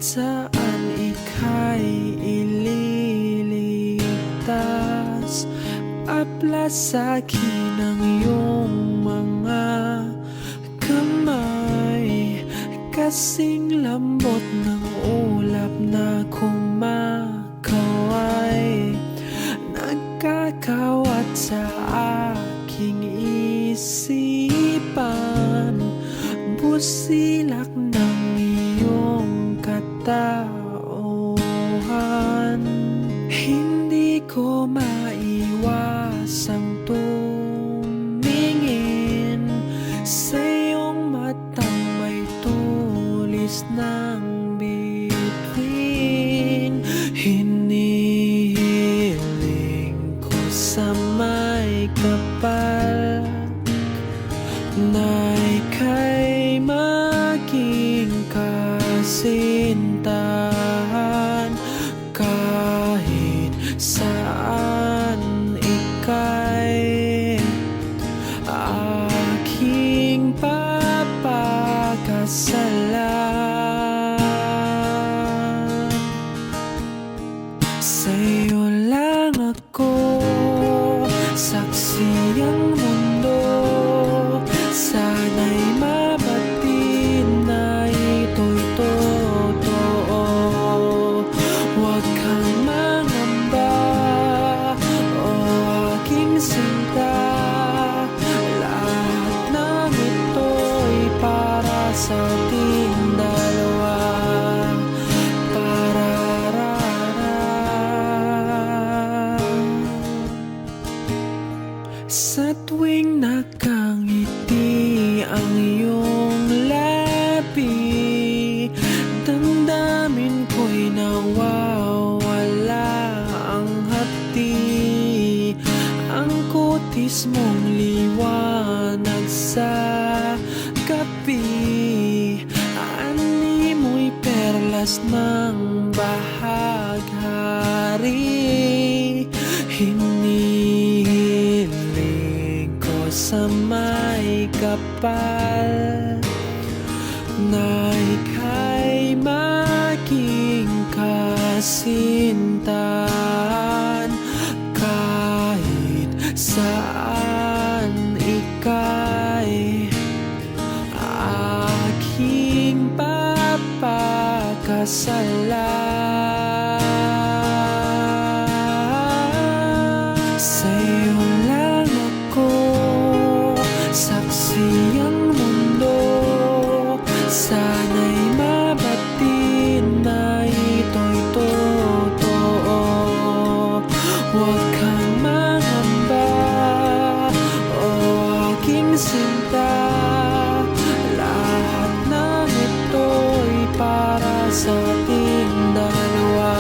saan ika'y ililigtas. Aplas sa'kin ang iyong mga kamay, kasing lambot ng ulap na kumakaway. Nagkakawat sa aking isipan, busilak ng iyong katauhan. Hindi ko maiwasang tumingin sa iyong matang may tulis ng bituin. Hinihiling ko sa may kapal na ika'y maging kasintahan. Kahit saan ika'y aking papakasalan. Sa'yo lang ako, saksi ang mundo. Sana'y mabatid na ito'y totoo. Huwag kang mangamba, o aking sinta. Lahat ng ito'y para sa ating dalawa. Sa tuwing nakangiti ang iyong labi, damdamin ko'y nawawala ang hati. Ang kutis mong liwanag sa gabi, animoy perlas ng bahaghari. Hinihiling ko sa may kapal na ika'y maging kasintahan. Kahit saan ika'y aking papakasalan. Sa'yo lang ako, saksi ang mundo. Sana'y mabatid na ito'y totoo. Huwag kang mangamba, o aking sinta. Lahat ng ito'y para sa ating dalawa.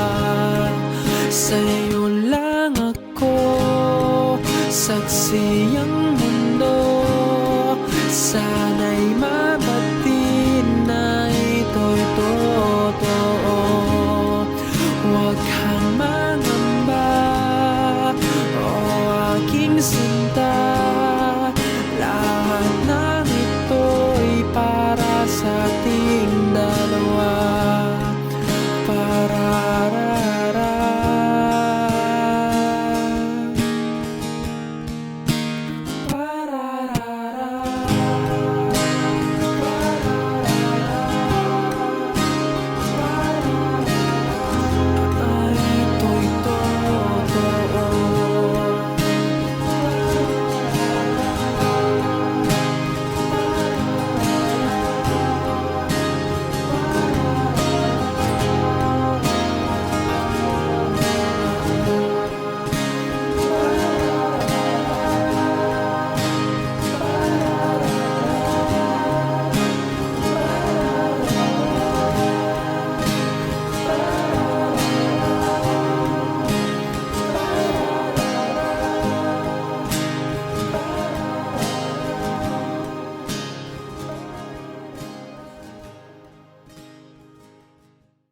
Sa'yo lang ako, saksi ang mundo. Sana'y mabatid na ito'y totoo. Huwag kang mangamba, o aking sinta. Lahat na